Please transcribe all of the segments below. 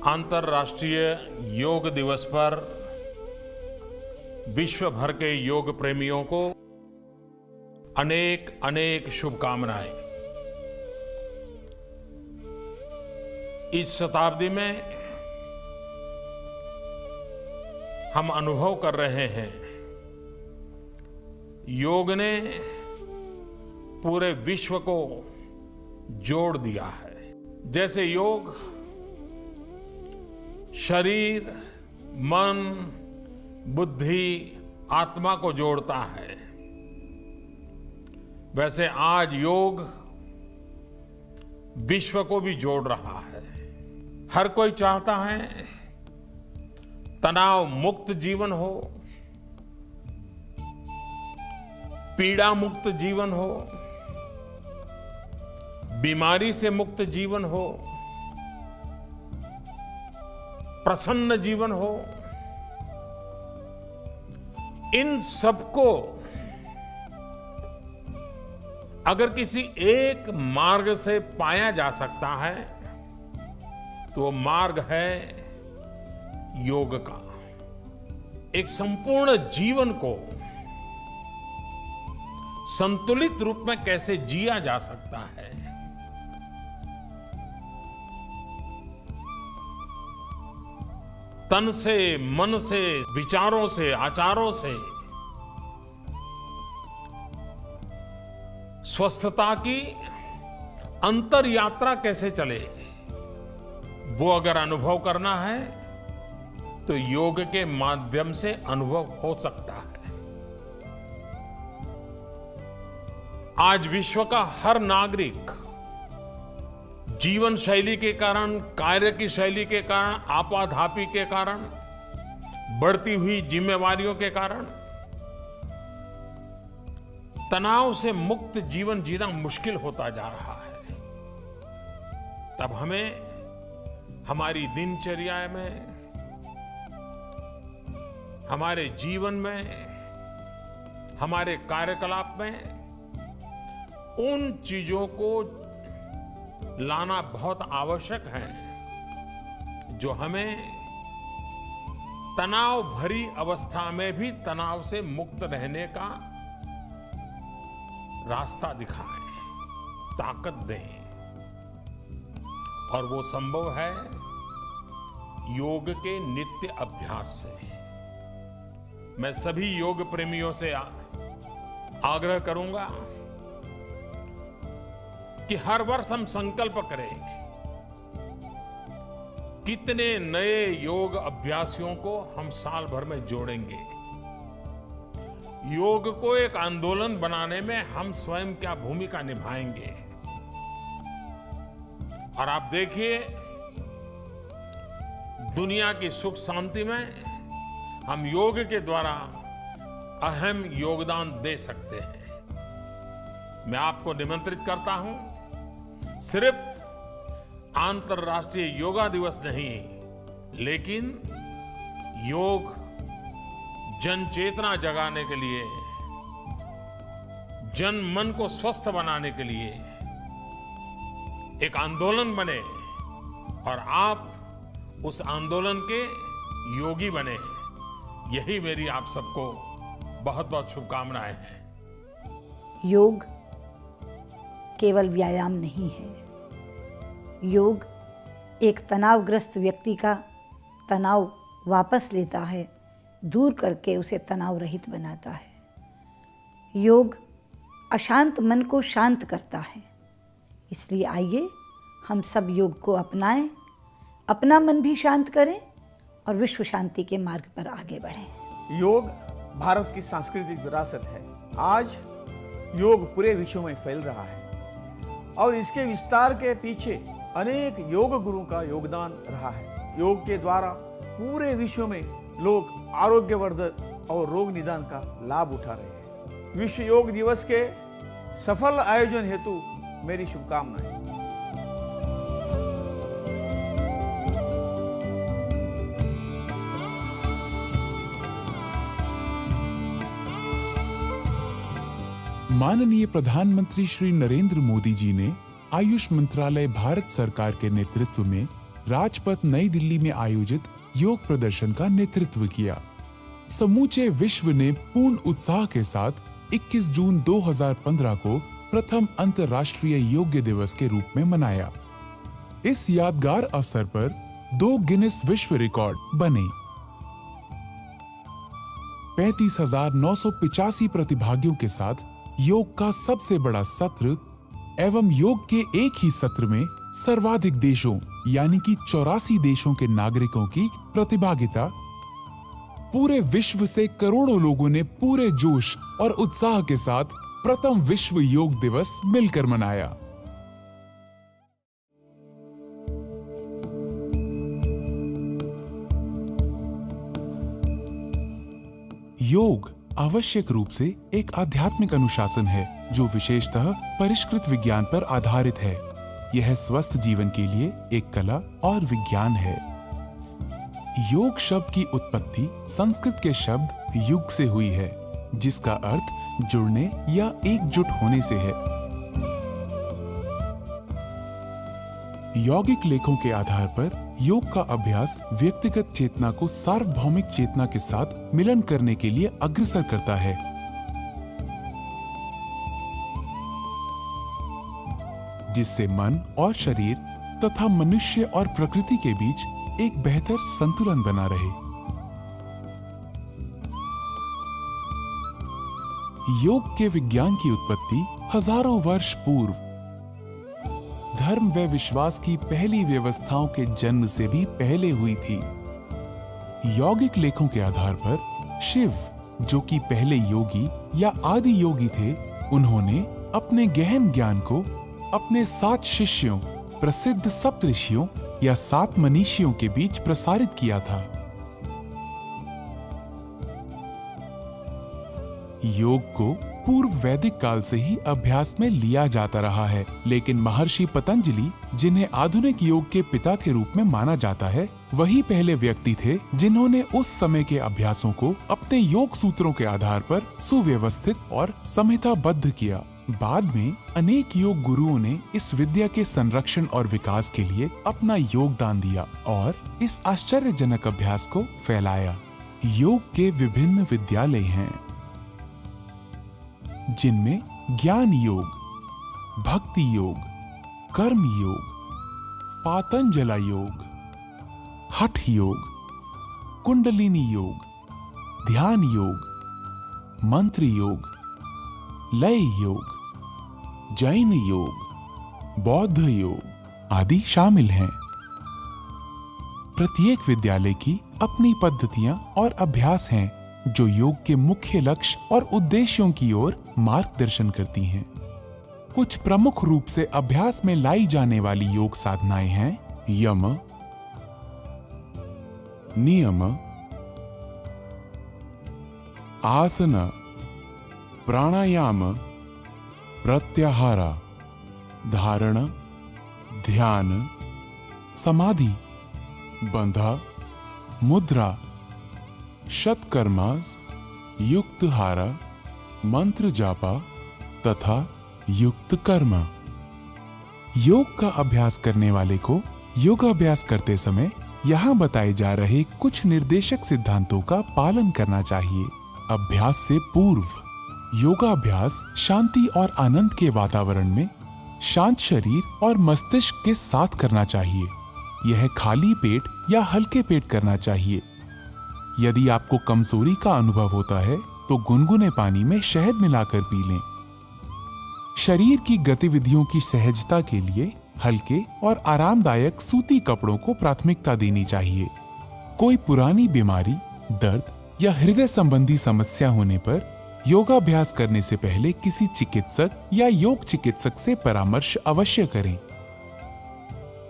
अंतर्राष्ट्रीय योग दिवस पर विश्व भर के योग प्रेमियों को अनेक अनेक शुभकामनाएं। इस शताब्दी में हम अनुभव कर रहे हैं, योग ने पूरे विश्व को जोड़ दिया है। जैसे योग शरीर, मन, बुद्धि, आत्मा को जोड़ता है, वैसे आज योग विश्व को भी जोड़ रहा है। हर कोई चाहता है तनाव मुक्त जीवन हो, पीड़ा मुक्त जीवन हो, बीमारी से मुक्त जीवन हो, प्रसन्न जीवन हो। इन सबको अगर किसी एक मार्ग से पाया जा सकता है तो वो मार्ग है योग का। एक संपूर्ण जीवन को संतुलित रूप में कैसे जिया जा सकता है, तन से, मन से, विचारों से, आचारों से स्वस्थता की अंतर यात्रा कैसे चले, वो अगर अनुभव करना है तो योग के माध्यम से अनुभव हो सकता है। आज विश्व का हर नागरिक जीवन शैली के कारण, कार्य की शैली के कारण, आपाधापी के कारण, बढ़ती हुई जिम्मेवारियों के कारण तनाव से मुक्त जीवन जीना मुश्किल होता जा रहा है। तब हमें हमारी दिनचर्या में, हमारे जीवन में, हमारे कार्यकलाप में उन चीजों को लाना बहुत आवश्यक है जो हमें तनाव भरी अवस्था में भी तनाव से मुक्त रहने का रास्ता दिखाएं, ताकत दें। और वो संभव है योग के नित्य अभ्यास से। मैं सभी योग प्रेमियों से आग्रह करूंगा कि हर वर्ष हम संकल्प करें कितने नए योग अभ्यासियों को हम साल भर में जोड़ेंगे। योग को एक आंदोलन बनाने में हम स्वयं क्या भूमिका निभाएंगे। और आप देखिए, दुनिया की सुख शांति में हम योग के द्वारा अहम योगदान दे सकते हैं। मैं आपको निमंत्रित करता हूं, सिर्फ अंतर्राष्ट्रीय योगा दिवस नहीं, लेकिन योग जन चेतना जगाने के लिए, जन मन को स्वस्थ बनाने के लिए एक आंदोलन बने और आप उस आंदोलन के योगी बने। यही मेरी आप सबको बहुत बहुत शुभकामनाएं हैं। योग केवल व्यायाम नहीं है। योग एक तनावग्रस्त व्यक्ति का तनाव वापस लेता है, दूर करके उसे तनाव रहित बनाता है। योग अशांत मन को शांत करता है। इसलिए आइए हम सब योग को अपनाएं, अपना मन भी शांत करें और विश्व शांति के मार्ग पर आगे बढ़ें। योग भारत की सांस्कृतिक विरासत है। आज योग पूरे विश्व में फैल रहा है और इसके विस्तार के पीछे अनेक योग गुरुओं का योगदान रहा है। योग के द्वारा पूरे विश्व में लोग आरोग्यवर्धक और रोग निदान का लाभ उठा रहे हैं। विश्व योग दिवस के सफल आयोजन हेतु मेरी शुभकामनाएं। माननीय प्रधानमंत्री श्री नरेंद्र मोदी जी ने आयुष मंत्रालय भारत सरकार के नेतृत्व में राजपथ नई दिल्ली में आयोजित योग प्रदर्शन का नेतृत्व किया। समूचे विश्व ने पूर्ण उत्साह के साथ 21 जून 2015 को प्रथम अंतर्राष्ट्रीय योग दिवस के रूप में मनाया। इस यादगार अवसर पर 2 गिनेस विश्व रिकॉर्ड बने। 35,985 प्रतिभागियों के साथ योग का सबसे बड़ा सत्र एवं योग के एक ही सत्र में सर्वाधिक देशों यानी कि 84 देशों के नागरिकों की प्रतिभागिता। पूरे विश्व से करोड़ों लोगों ने पूरे जोश और उत्साह के साथ प्रथम विश्व योग दिवस मिलकर मनाया। योग आवश्यक रूप से एक आध्यात्मिक अनुशासन है जो विशेषतः परिष्कृत विज्ञान पर आधारित है। यह स्वस्थ जीवन के लिए एक कला और विज्ञान है। योग शब्द की उत्पत्ति संस्कृत के शब्द युग से हुई है, जिसका अर्थ जुड़ने या एकजुट होने से है। यौगिक लेखों के आधार पर योग का अभ्यास व्यक्तिगत चेतना को सार्वभौमिक चेतना के साथ मिलन करने के लिए अग्रसर करता है। जिससे मन और शरीर तथा मनुष्य और प्रकृति के बीच एक बेहतर संतुलन बना रहे। योग के विज्ञान की उत्पत्ति हजारों वर्ष पूर्व धर्म व विश्वास की पहली व्यवस्थाओं के जन्म से भी पहले हुई थी। यौगिक लेखों के आधार पर शिव, जो कि पहले योगी या आदि योगी थे, उन्होंने अपने गहन ज्ञान को अपने 7 शिष्यों, प्रसिद्ध सप्तऋषियों या 7 मनीषियों के बीच प्रसारित किया था। योग को पूर्व वैदिक काल से ही अभ्यास में लिया जाता रहा है, लेकिन महर्षि पतंजलि, जिन्हें आधुनिक योग के पिता के रूप में माना जाता है, वही पहले व्यक्ति थे जिन्होंने उस समय के अभ्यासों को अपने योग सूत्रों के आधार पर सुव्यवस्थित और संहिताबद्ध किया। बाद में अनेक योग गुरुओं ने इस विद्या के संरक्षण और विकास के लिए अपना योगदान दिया और इस आश्चर्यजनक अभ्यास को फैलाया। योग के विभिन्न विद्यालय हैं, जिनमें ज्ञान योग, भक्ति योग, कर्म योग, पातंजला योग, हठ योग, कुंडलिनी योग, ध्यान योग, मंत्र योग, लय योग, जैन योग, बौद्ध योग आदि शामिल हैं। प्रत्येक विद्यालय की अपनी पद्धतियां और अभ्यास हैं जो योग के मुख्य लक्ष्य और उद्देश्यों की ओर मार्गदर्शन करती हैं। कुछ प्रमुख रूप से अभ्यास में लाई जाने वाली योग साधनाएं हैं यम, नियम, आसन, प्राणायाम, प्रत्याहार, धारण, ध्यान, समाधि, बंधा, मुद्रा, शतकर्मास, युक्तहारा, मंत्र जापा तथा युक्त कर्म। योग का अभ्यास करने वाले को योगाभ्यास करते समय यहाँ बताए जा रहे कुछ निर्देशक सिद्धांतों का पालन करना चाहिए। अभ्यास से पूर्व योगाभ्यास शांति और आनंद के वातावरण में शांत शरीर और मस्तिष्क के साथ करना चाहिए। यह खाली पेट या हल्के पेट करना चाहिए। यदि आपको कमजोरी का अनुभव होता है तो गुनगुने पानी में शहद मिलाकर पी लें। शरीर की गतिविधियों की सहजता के लिए हल्के और आरामदायक सूती कपड़ों को प्राथमिकता देनी चाहिए। कोई पुरानी बीमारी, दर्द या हृदय संबंधी समस्या होने पर योगाभ्यास करने से पहले किसी चिकित्सक या योग चिकित्सक से परामर्श अवश्य करें।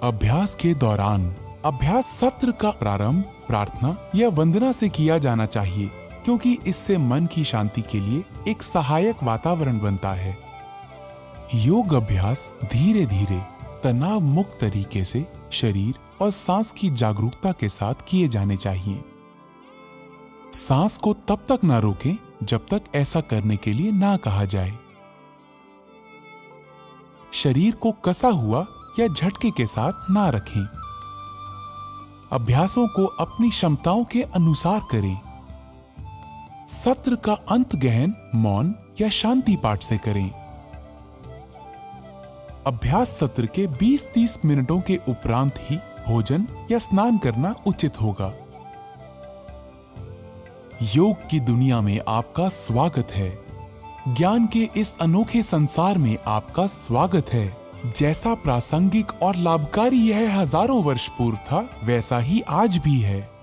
अभ्यास के दौरान अभ्यास सत्र का प्रारंभ प्रार्थना या वंदना से किया जाना चाहिए, क्योंकि इससे मन की शांति के लिए एक सहायक वातावरण बनता है। योग अभ्यास धीरे धीरे तनाव मुक्त तरीके से शरीर और सांस की जागरूकता के साथ किए जाने चाहिए। सांस को तब तक ना रोकें जब तक ऐसा करने के लिए ना कहा जाए। शरीर को कसा हुआ या झटके के साथ ना रखें। अभ्यासों को अपनी क्षमताओं के अनुसार करें। सत्र का अंत गहन मौन या शांति पाठ से करें। अभ्यास सत्र के 20-30 मिनटों के उपरांत ही भोजन या स्नान करना उचित होगा। योग की दुनिया में आपका स्वागत है। ज्ञान के इस अनोखे संसार में आपका स्वागत है। जैसा प्रासंगिक और लाभकारी यह हजारों वर्ष पूर्व था, वैसा ही आज भी है।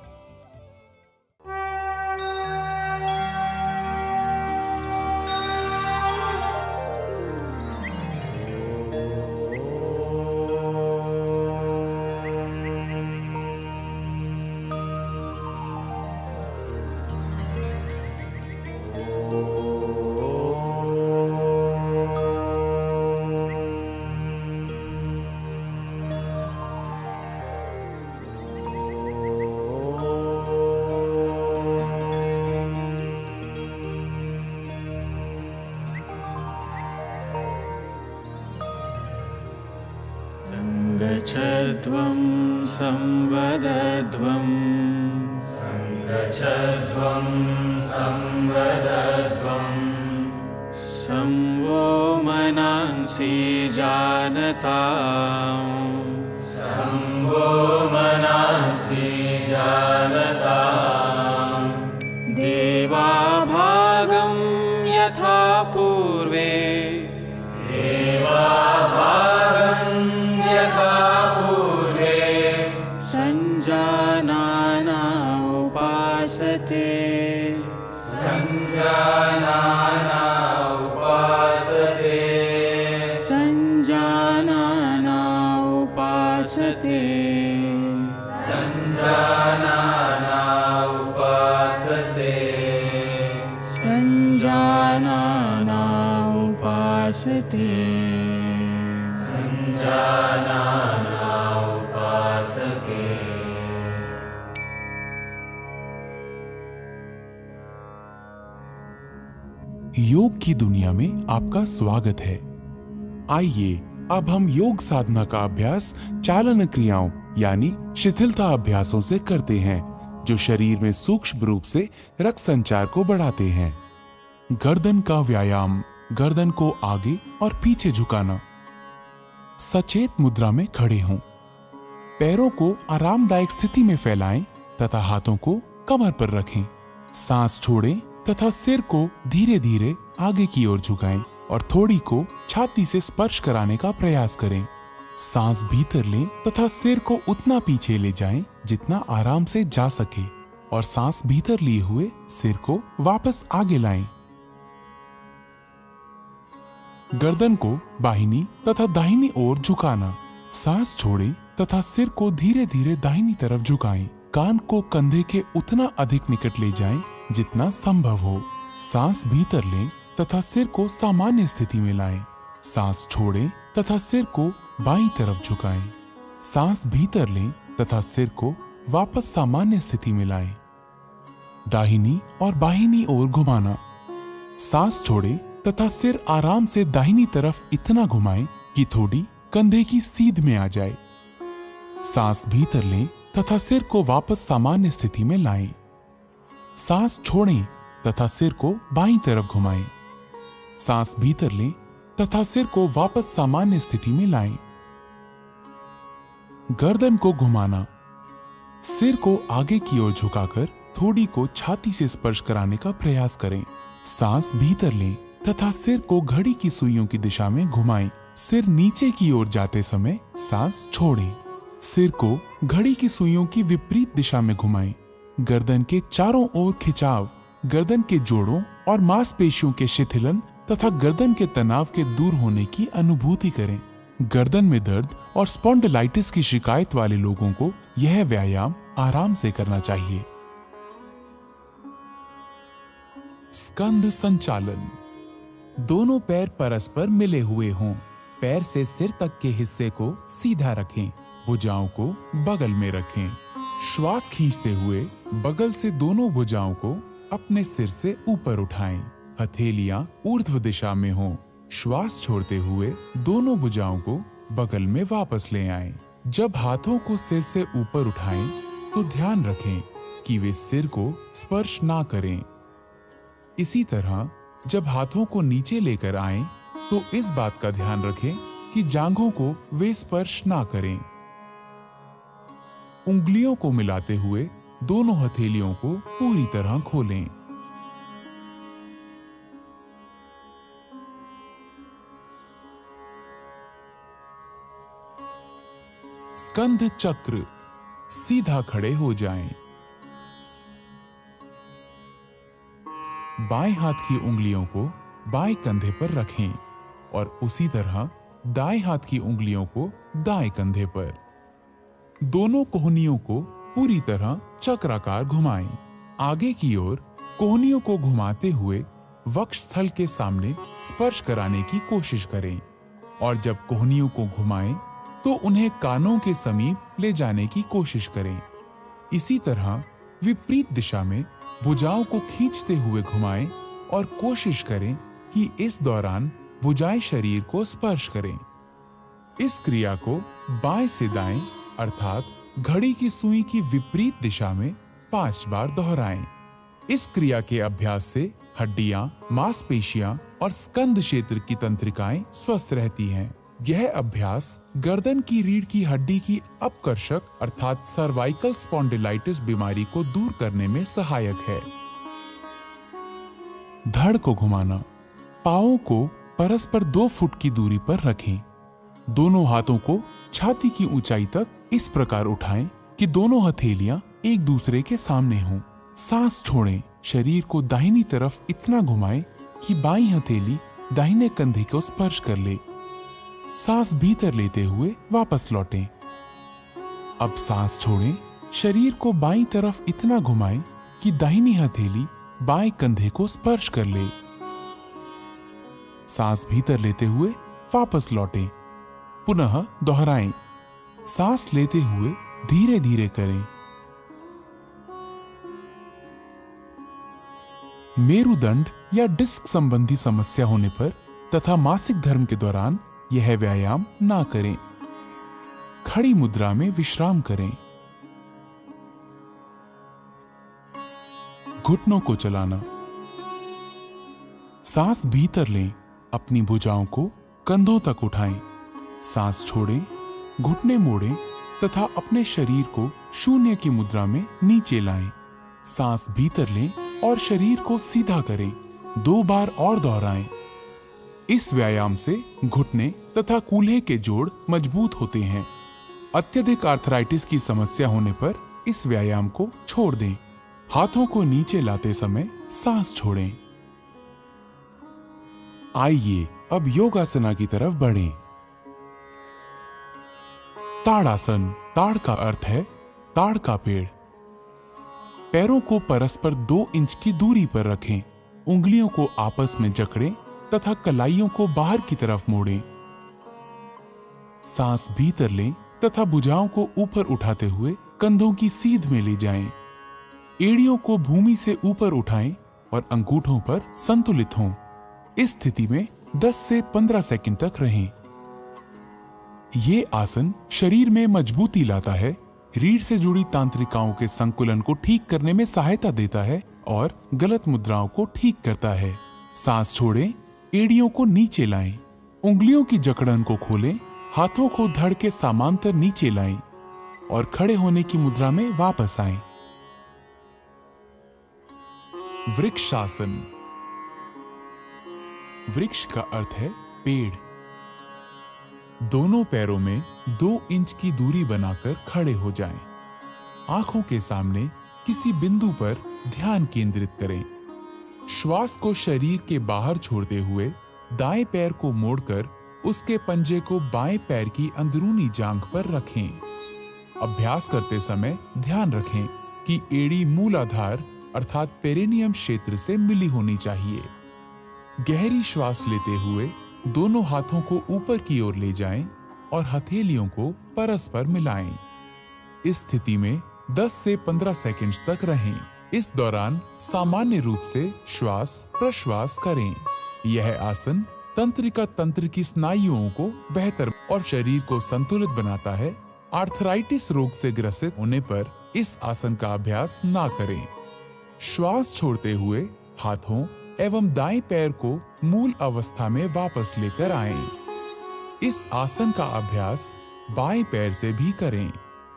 गच्छध्वं संवदध्वं गच्छध्वं संवदध्वं संवो मनांसि जानतां संवो मनांसि जानतां देवा भागं यथा पूर्वे देवा संजानाना उपासते संजानाना उपासते संजानाना उपासते संजानाना उपासते संजानाना उपासते संजानाना उपासते। योग की दुनिया में आपका स्वागत है। आइए अब हम योग साधना का अभ्यास चालन क्रियाओं यानी शिथिलता अभ्यासों से करते हैं, जो शरीर में सूक्ष्म रूप से रक्त संचार को बढ़ाते हैं। गर्दन का व्यायाम, गर्दन को आगे और पीछे झुकाना। सचेत मुद्रा में खड़े हों। पैरों को आरामदायक स्थिति में फैलाएं तथा हाथों को कमर पर रखें। सांस छोड़ें तथा सिर को धीरे धीरे आगे की ओर झुकाएं और थोड़ी को छाती से स्पर्श कराने का प्रयास करें। सांस भीतर लें तथा सिर को उतना पीछे ले जाएं जितना आराम से जा सके और सांस भीतर लिए हुए सिर को वापस आगे लाएं। गर्दन को बाहिनी तथा दाहिनी ओर झुकाना। सांस छोड़ें तथा सिर को धीरे धीरे दाहिनी तरफ झुकाएं। कान को कंधे के उतना अधिक निकट ले जाएं जितना संभव हो। सांस भीतर लें तथा सिर को सामान्य स्थिति में लाएं। सांस छोड़ें तथा सिर को बाईं तरफ झुकाएं। सांस भीतर लें तथा सिर को वापस सामान्य स्थिति में लाएं। दाहिनी और बाहिनी ओर घुमाना। सांस छोड़ें तथा सिर आराम से दाहिनी तरफ इतना घुमाएं कि थोड़ी कंधे की सीध में आ जाए। सांस भीतर लें तथा सिर को वापस सामान्य स्थिति में लाएं। सांस छोड़ें तथा सिर को बाईं तरफ घुमाएं। सांस भीतर लें तथा सिर को वापस सामान्य स्थिति में लाएं। गर्दन को घुमाना। सिर को आगे की ओर झुकाकर थोड़ी को छाती से स्पर्श कराने का प्रयास करें। सांस भीतर लें तथा सिर को घड़ी की सुइयों की दिशा में घुमाएं। सिर नीचे की ओर जाते समय सांस छोड़ें। सिर को घड़ी की सुइयों की विपरीत दिशा में घुमाएं। गर्दन के चारों ओर खिंचाव, गर्दन के जोड़ों और मांसपेशियों के शिथिलन तथा गर्दन के तनाव के दूर होने की अनुभूति करें। गर्दन में दर्द और स्पॉन्डिलाइटिस की शिकायत वाले लोगों को यह व्यायाम आराम से करना चाहिए। स्कंद संचालन। दोनों पैर परस्पर मिले हुए हों। पैर से सिर तक के हिस्से को सीधा रखें। भुजाओं को बगल में रखें। श्वास खींचते हुए बगल से दोनों भुजाओं को अपने सिर से ऊपर उठाएं। हथेलियां ऊर्ध्व दिशा में हों। श्वास छोड़ते हुए दोनों भुजाओं को बगल में वापस ले आएं। जब हाथों को सिर से ऊपर उठाएं तो ध्यान रखें कि वे सिर को स्पर्श ना करें। इसी तरह जब हाथों को नीचे लेकर आएं तो इस बात का ध्यान रखें कि जांघों को वे स्पर्श ना करें। उंगलियों को मिलाते हुए दोनों हथेलियों को पूरी तरह खोलें। स्कंद चक्र, सीधा खड़े हो जाएं। बाएं हाथ की उंगलियों को बाएं कंधे पर रखें और उसी तरह दाएं हाथ की उंगलियों को दाएं कंधे पर। दोनों कोहनियों को पूरी तरह चक्राकार घुमाएं। आगे की ओर कोहनियों को घुमाते हुए वक्षस्थल के सामने स्पर्श कराने की कोशिश करें और जब कोहनियों को घुमाएं तो उन्हें कानों के समीप ले जाने की कोशिश करें। इसी तरह विपरीत दिशा में भुजाओं को खींचते हुए घुमाएं और कोशिश करें कि इस दौरान भुजाएं शरीर को स्पर्श करें। इस क्रिया को बाएं से दाएं अर्थात घड़ी की सुई की विपरीत दिशा में 5 बार दोहराएं। इस क्रिया के अभ्यास से हड्डियां, मांसपेशियां और स्कंद क्षेत्र की तंत्रिकाएं स्वस्थ रहती हैं। यह अभ्यास गर्दन की रीढ़ की हड्डी की अपकर्षक अर्थात सर्वाइकल स्पॉन्डिलाइटिस बीमारी को दूर करने में सहायक है। धड़ को घुमाना। पांवों को परस्पर 2 फुट की दूरी पर रखें। दोनों हाथों को छाती की ऊंचाई तक इस प्रकार उठाएं कि दोनों हथेलियां एक दूसरे के सामने हों। सांस छोड़ें। शरीर को दाहिनी तरफ इतना घुमाएं कि बाईं हथेली दाहिने कंधे को स्पर्श कर ले। सांस भीतर लेते हुए वापस लौटें। अब सांस छोड़ें। शरीर को बाईं तरफ इतना घुमाएं कि दाहिनी हथेली बाएं कंधे को स्पर्श कर ले। सांस भीतर लेते हुए वापस लौटें। पुनः दोहराएं। सांस लेते हुए धीरे धीरे करें। मेरुदंड या डिस्क संबंधी समस्या होने पर तथा मासिक धर्म के दौरान यह व्यायाम ना करें। खड़ी मुद्रा में विश्राम करें। घुटनों को चलाना। सांस भीतर लें। अपनी भुजाओं को कंधों तक उठाएं। सांस छोड़ें। घुटने मोड़ें तथा अपने शरीर को शून्य की मुद्रा में नीचे लाएं। सांस भीतर लें और शरीर को सीधा करें। 2 बार और दोहराएं। इस व्यायाम से घुटने तथा कूल्हे के जोड़ मजबूत होते हैं। अत्यधिक आर्थराइटिस की समस्या होने पर इस व्यायाम को छोड़ दें। हाथों को नीचे लाते समय सांस छोड़ें। आइए अब योगासना की तरफ बढ़ें। ताड़ासन। ताड़ का अर्थ है ताड़ का पेड़। पैरों को परस्पर 2 इंच की दूरी पर रखें। उंगलियों को आपस में जकड़ें तथा कलाइयों को बाहर की तरफ मोड़ें। सांस भीतर लें तथा भुजाओं को ऊपर उठाते हुए कंधों की सीध में ले जाएं। एड़ियों को भूमि से ऊपर उठाएं और अंगूठों पर संतुलित हों। इस स्थिति में 10 से 15 सेकंड तक रहें। ये आसन शरीर में मजबूती लाता है, रीढ़ से जुड़ी तांत्रिकाओं के संकुलन को ठीक करने में सहायता देता है और गलत मुद्राओं को ठीक करता है। सांस छोड़ें। एड़ियों को नीचे लाएं। उंगलियों की जकड़न को खोलें। हाथों को धड़ के समांतर नीचे लाएं और खड़े होने की मुद्रा में वापस आएं। वृक्षासन। वृक्ष का अर्थ है पेड़। दोनों पैरों में 2 इंच की दूरी बनाकर खड़े हो जाएं। आंखों के सामने किसी बिंदु पर ध्यान केंद्रित करें। श्वास को शरीर के बाहर छोड़ते हुए दाएं पैर को मोड़कर उसके पंजे को बाएं पैर की अंदरूनी जांघ पर रखें। अभ्यास करते समय ध्यान रखें कि एड़ी मूलाधार अर्थात पेरिनियम क्षेत्र से मिली होनी चाहिए। गहरी श्वास लेते हुए दोनों हाथों को ऊपर की ओर ले जाएं और हथेलियों को परस्पर मिलाएं। इस स्थिति में 10 से 15 सेकंड्स तक रहें। इस दौरान सामान्य रूप से श्वास प्रश्वास करें। यह आसन तंत्रिका तंत्र की स्नायुओं को बेहतर और शरीर को संतुलित बनाता है। आर्थराइटिस रोग से ग्रसित होने पर इस आसन का अभ्यास ना करें। श्वास छोड़ते हुए हाथों एवं दाएं पैर को मूल अवस्था में वापस लेकर आएं। इस आसन का अभ्यास बाएं पैर से भी करें।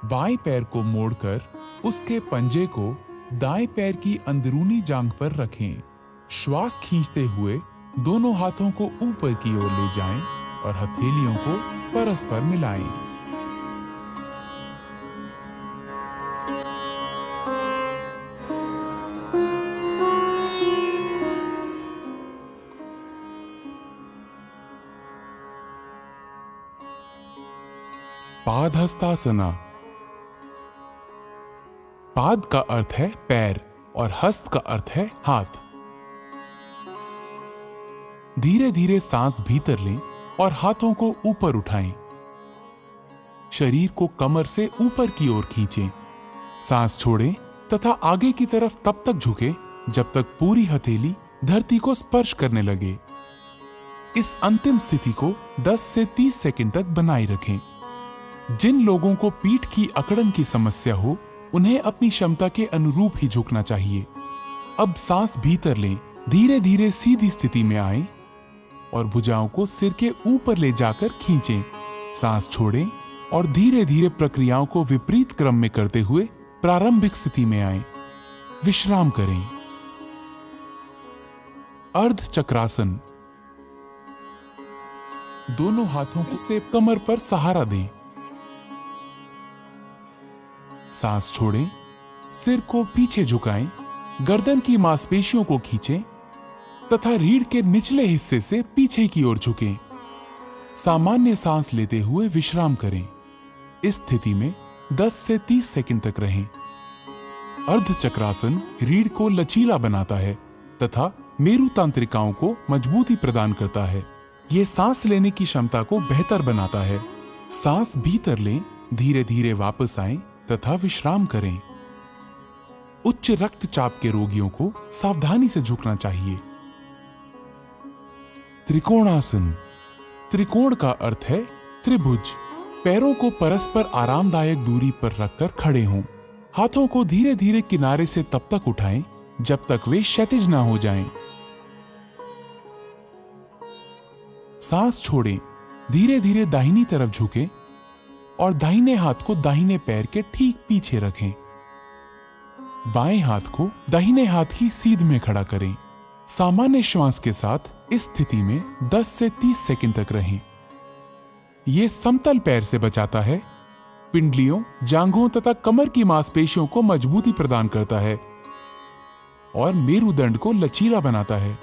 बाएं पैर को मोड़कर उसके पंजे को दाएं पैर की अंदरूनी जांघ पर रखें। श्वास खींचते हुए दोनों हाथों को ऊपर की ओर ले जाएं और हथेलियों को परस्पर मिलाएं। पादहस्तासना। पाद का अर्थ है पैर और हस्त का अर्थ है हाथ। धीरे धीरे सांस भीतर लें और हाथों को ऊपर उठाएं। शरीर को कमर से ऊपर की ओर खींचें। सांस छोड़ें तथा आगे की तरफ तब तक झुकें जब तक पूरी हथेली धरती को स्पर्श करने लगे। इस अंतिम स्थिति को 10 से 30 सेकंड तक बनाए रखें। जिन लोगों को पीठ की अकड़न की समस्या हो, उन्हें अपनी क्षमता के अनुरूप ही झुकना चाहिए। अब सांस भीतर लें, धीरे धीरे सीधी स्थिति में आएं और भुजाओं को सिर के ऊपर ले जाकर खींचें। सांस छोड़ें और धीरे धीरे प्रक्रियाओं को विपरीत क्रम में करते हुए प्रारंभिक स्थिति में आएं। विश्राम करें। अर्ध चक्रासन। दोनों हाथों से कमर पर सहारा दें। सांस छोड़ें, सिर को पीछे झुकाएं, गर्दन की मांसपेशियों को खींचें तथा रीढ़ के निचले हिस्से से पीछे की ओर झुकें। सामान्य सांस लेते हुए विश्राम करें। इस स्थिति में 10 से 30 सेकंड तक रहें। अर्ध चक्रासन रीढ़ को लचीला बनाता है तथा मेरु तंत्रिकाओं को मजबूती प्रदान करता है। यह सांस लेने की क्षमता को बेहतर बनाता है। सांस भीतर लें, धीरे धीरे वापस आएं तथा विश्राम करें। उच्च रक्तचाप के रोगियों को सावधानी से झुकना चाहिए। त्रिकोणासन। त्रिकोण का अर्थ है त्रिभुज। पैरों को परस्पर आरामदायक दूरी पर रखकर खड़े हों। हाथों को धीरे धीरे किनारे से तब तक उठाएं जब तक वे क्षैतिज ना हो जाएं। सांस छोड़ें, धीरे धीरे दाहिनी तरफ झुकें और दाहिने हाथ को दाहिने पैर के ठीक पीछे रखें। बाएं हाथ को दाहिने हाथ की सीध में खड़ा करें। सामान्य श्वास के साथ इस स्थिति में 10 से 30 सेकंड तक रहें। यह समतल पैर से बचाता है, पिंडलियों, जांघों तथा कमर की मांसपेशियों को मजबूती प्रदान करता है और मेरुदंड को लचीला बनाता है।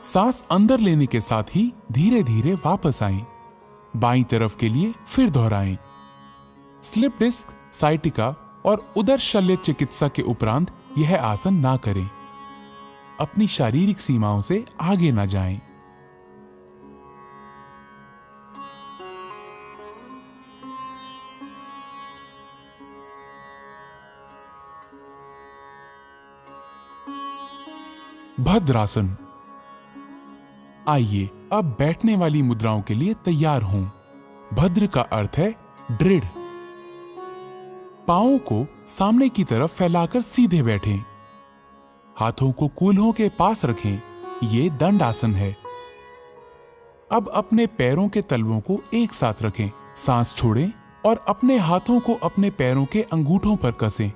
सांस अंदर लेने के साथ ही धीरे धीरे वापस आएं। बाईं तरफ के लिए फिर दोहराएं। स्लिप डिस्क, साइटिका और उदर शल्य चिकित्सा के उपरांत यह आसन ना करें। अपनी शारीरिक सीमाओं से आगे ना जाएं। भद्रासन। आइए अब बैठने वाली मुद्राओं के लिए तैयार हों। भद्र का अर्थ है दृढ़। पांवों को सामने की तरफ फैलाकर सीधे बैठें। हाथों को कूल्हों के पास रखें। ये दंड आसन है। अब अपने पैरों के तलवों को एक साथ रखें। सांस छोड़ें और अपने हाथों को अपने पैरों के अंगूठों पर कसें।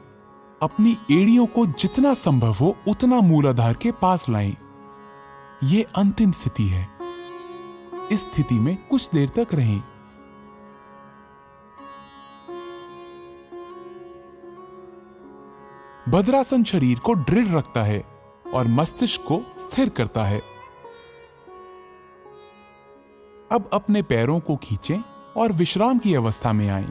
अपनी एड़ियों को जितना संभव हो उतना मूलाधार के पास लाएं। ये अंतिम स्थिति है। इस स्थिति में कुछ देर तक रहें। भद्रासन शरीर को दृढ़ रखता है और मस्तिष्क को स्थिर करता है। अब अपने पैरों को खींचें और विश्राम की अवस्था में आएं।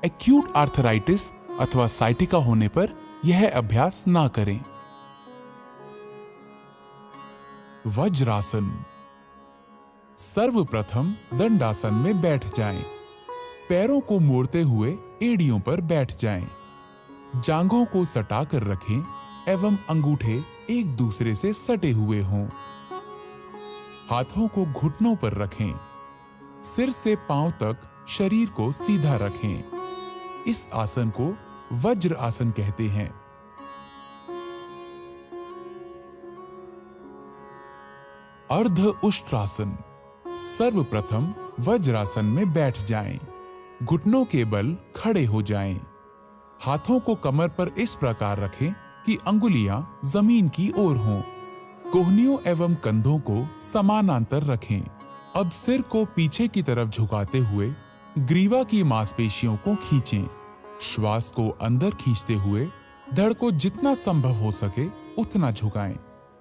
एक्यूट आर्थराइटिस अथवा साइटिका होने पर यह अभ्यास ना करें। वज्रासन। सर्वप्रथम दंडासन में बैठ जाएं। पैरों को मोड़ते हुए एड़ियों पर बैठ जाएं। जांघों को सटाकर रखें एवं अंगूठे एक दूसरे से सटे हुए हों। हाथों को घुटनों पर रखें। सिर से पांव तक शरीर को सीधा रखें। इस आसन को वज्र आसन कहते हैं। अर्ध उष्ट्रासन। सर्वप्रथम वज्रासन में बैठ जाएं। घुटनों के बल खड़े हो जाएं। हाथों को कमर पर इस प्रकार रखें कि अंगुलियां जमीन की ओर हों। कोहनियों एवं कंधों को समानांतर रखें। अब सिर को पीछे की तरफ झुकाते हुए ग्रीवा की मांसपेशियों को खींचें। श्वास को अंदर खींचते हुए धड़ को जितना संभव हो सके उतना झुकाएं।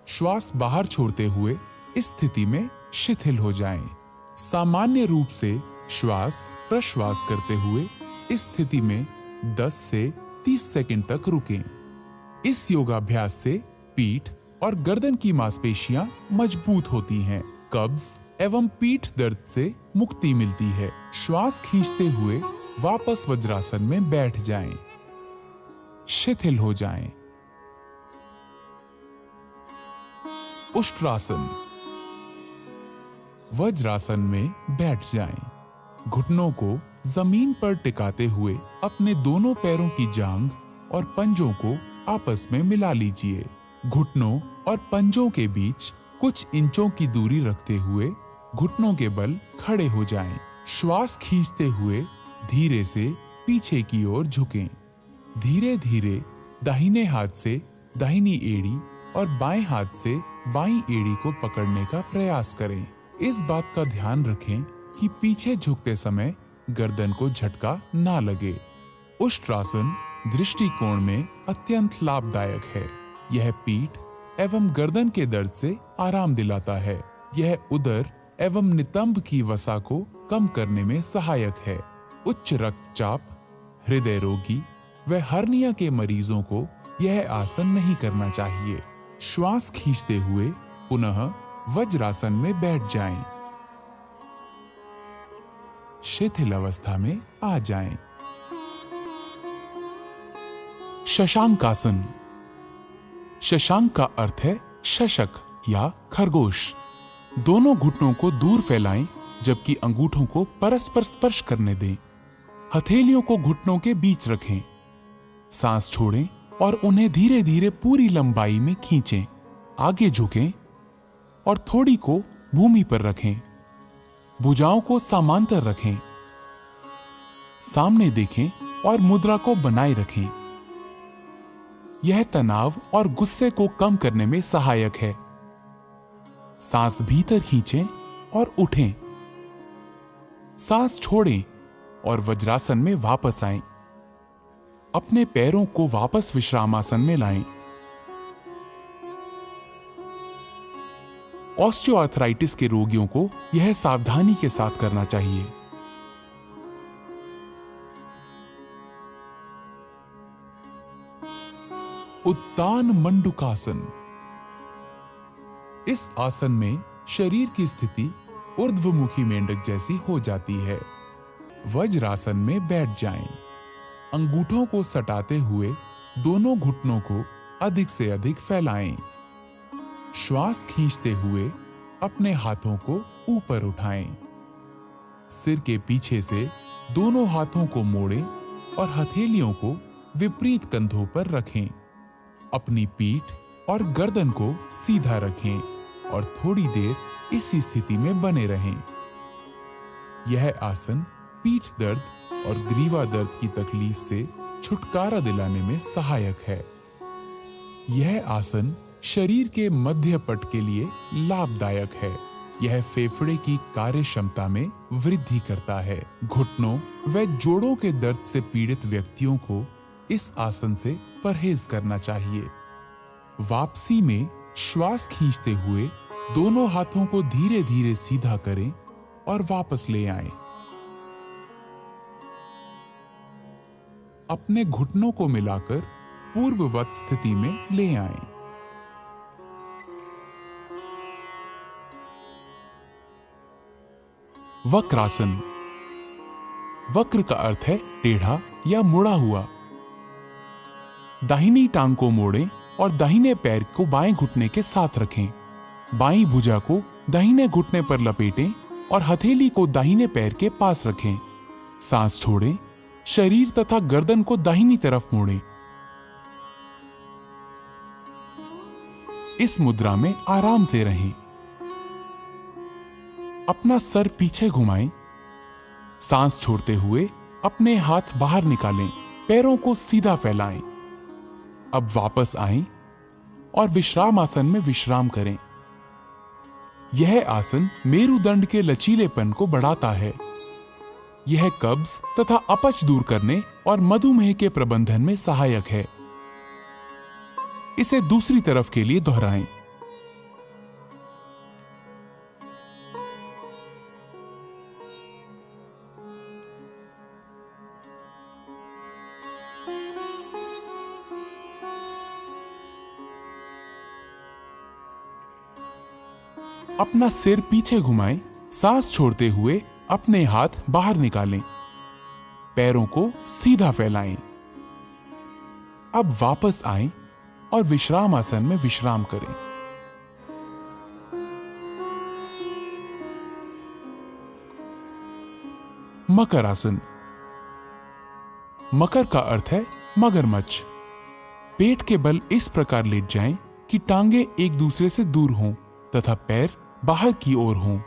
श्वास बाहर छोड़ते हुए इस स्थिति में शिथिल हो जाएं। सामान्य रूप से श्वास प्रश्वास करते हुए इस स्थिति में 10 से 30 सेकंड तक रुकें। इस योगाभ्यास से पीठ और गर्दन की मांसपेशियां मजबूत होती हैं। कब्ज एवं पीठ दर्द से मुक्ति मिलती है। श्वास खींचते हुए वापस वज्रासन में बैठ जाएं। शिथिल हो जाएं। उष्ट्रासन। वज्रासन में बैठ जाएं। घुटनों को जमीन पर टिकाते हुए अपने दोनों पैरों की जांघ और पंजों को आपस में मिला लीजिए। घुटनों और पंजों के बीच कुछ इंचों की दूरी रखते हुए घुटनों के बल खड़े हो जाएं। श्वास खींचते हुए धीरे से पीछे की ओर झुकें। धीरे धीरे दाहिने हाथ से दाहिनी एड़ी और बाएं हाथ से बाईं एड़ी को पकड़ने का प्रयास करें। इस बात का ध्यान रखें कि पीछे झुकते समय गर्दन को झटका ना लगे। उष्ट्रासन दृष्टिकोण में अत्यंत लाभदायक है। यह पीठ एवं गर्दन के दर्द से आराम दिलाता है। यह उदर एवं नितंब की वसा को कम करने में सहायक है। उच्च रक्तचाप, हृदय रोगी व हर्निया के मरीजों को यह आसन नहीं करना चाहिए। श्वास खींचते हुए पुनः वज्रासन में बैठ जाएं। शिथिल अवस्था में आ जाएं। शशांकासन। शशांक का अर्थ है शशक या खरगोश। दोनों घुटनों को दूर फैलाएं जबकि अंगूठों को परस्पर स्पर्श करने दें। हथेलियों को घुटनों के बीच रखें। सांस छोड़ें और उन्हें धीरे धीरे पूरी लंबाई में खींचें। आगे झुकें और थोड़ी को भूमि पर रखें। भुजाओं को समांतर रखें। सामने देखें और मुद्रा को बनाए रखें। यह तनाव और गुस्से को कम करने में सहायक है। सांस भीतर खींचें और उठें। सांस छोड़ें और वज्रासन में वापस आएं। अपने पैरों को वापस विश्रामासन में लाएं। ऑस्टियोआर्थराइटिस के रोगियों को यह सावधानी के साथ करना चाहिए। उत्तान मंडूकासन। इस आसन में शरीर की स्थिति ऊर्ध्वमुखी मेंढक जैसी हो जाती है। वज्रासन में बैठ जाएं। अंगूठों को सटाते हुए दोनों घुटनों को अधिक से अधिक फैलाएं। श्वास खींचते हुए अपने हाथों को ऊपर उठाएं। सिर के पीछे से दोनों हाथों को मोड़ें और हथेलियों को विपरीत कंधों पर रखें। अपनी पीठ और गर्दन को सीधा रखें और थोड़ी देर इसी स्थिति में बने रहें। यह आसन पीठ दर्द और ग्रीवा दर्द की तकलीफ से छुटकारा दिलाने में सहायक है। यह आसन शरीर के मध्य पट के लिए लाभदायक है। यह फेफड़े की कार्य क्षमता में वृद्धि करता है। घुटनों व जोड़ों के दर्द से पीड़ित व्यक्तियों को इस आसन से परहेज करना चाहिए। वापसी में श्वास खींचते हुए दोनों हाथों को धीरे धीरे सीधा करें और वापस ले आएं। अपने घुटनों को मिलाकर पूर्ववत स्थिति में ले आएं। वक्रासन। वक्र का अर्थ है टेढ़ा या मुड़ा हुआ। दाहिनी टांग को मोड़ें और दाहिने पैर को बाएं घुटने के साथ रखें। बाईं भुजा को दाहिने घुटने पर लपेटें और हथेली को दाहिने पैर के पास रखें। सांस छोड़ें, शरीर तथा गर्दन को दाहिनी तरफ मोड़ें। इस मुद्रा में आराम से रहें। अपना सर पीछे घुमाएं। सांस छोड़ते हुए अपने हाथ बाहर निकालें, पैरों को सीधा फैलाएं। अब वापस आएं और विश्राम आसन में विश्राम करें। यह आसन मेरुदंड के लचीलेपन को बढ़ाता है। यह कब्ज तथा अपच दूर करने और मधुमेह के प्रबंधन में सहायक है। इसे दूसरी तरफ के लिए दोहराएं। अपना सिर पीछे घुमाएं। सांस छोड़ते हुए अपने हाथ बाहर निकालें, पैरों को सीधा फैलाएं। अब वापस आएं और विश्राम आसन में विश्राम करें। मकर आसन। मकर का अर्थ है मगरमच्छ। पेट के बल इस प्रकार लेट जाएं कि टांगे एक दूसरे से दूर हों तथा पैर बाहर की ओर हों।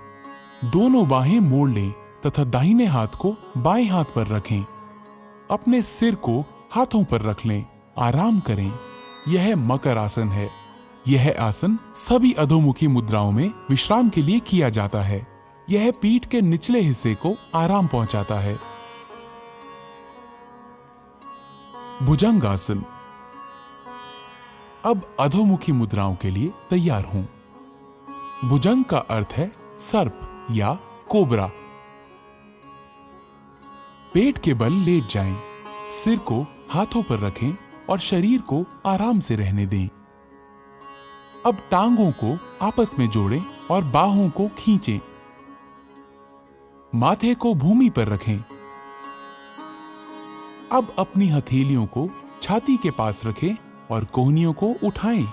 दोनों बाहें मोड़ लें तथा दाहिने हाथ को बाएं हाथ पर रखें। अपने सिर को हाथों पर रख लें, आराम करें। यह मकर आसन है। यह आसन सभी अधोमुखी मुद्राओं में विश्राम के लिए किया जाता है। यह पीठ के निचले हिस्से को आराम पहुंचाता है। भुजंगासन। अब अधोमुखी मुद्राओं के लिए तैयार हों। भुजंग का अर्थ है सर्प या कोबरा। पेट के बल लेट जाएं, सिर को हाथों पर रखें और शरीर को आराम से रहने दें। अब टांगों को आपस में जोड़ें और बाहों को खींचें। माथे को भूमि पर रखें। अब अपनी हथेलियों को छाती के पास रखें और कोहनियों को उठाएं।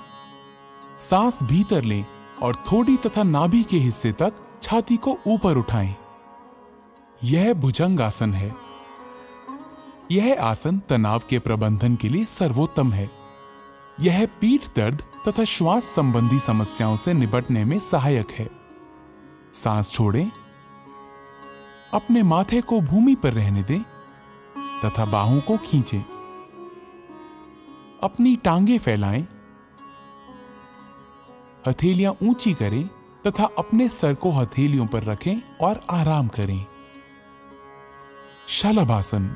सांस भीतर लें और थोड़ी तथा नाभि के हिस्से तक छाती को ऊपर उठाएं। यह भुजंगासन है। यह आसन तनाव के प्रबंधन के लिए सर्वोत्तम है। यह पीठ दर्द तथा श्वास संबंधी समस्याओं से निपटने में सहायक है। सांस छोड़ें, अपने माथे को भूमि पर रहने दें तथा बाहों को खींचें। अपनी टांगे फैलाएं, हथेलियां ऊंची करें तथा अपने सर को हथेलियों पर रखें और आराम करें। शलभासन।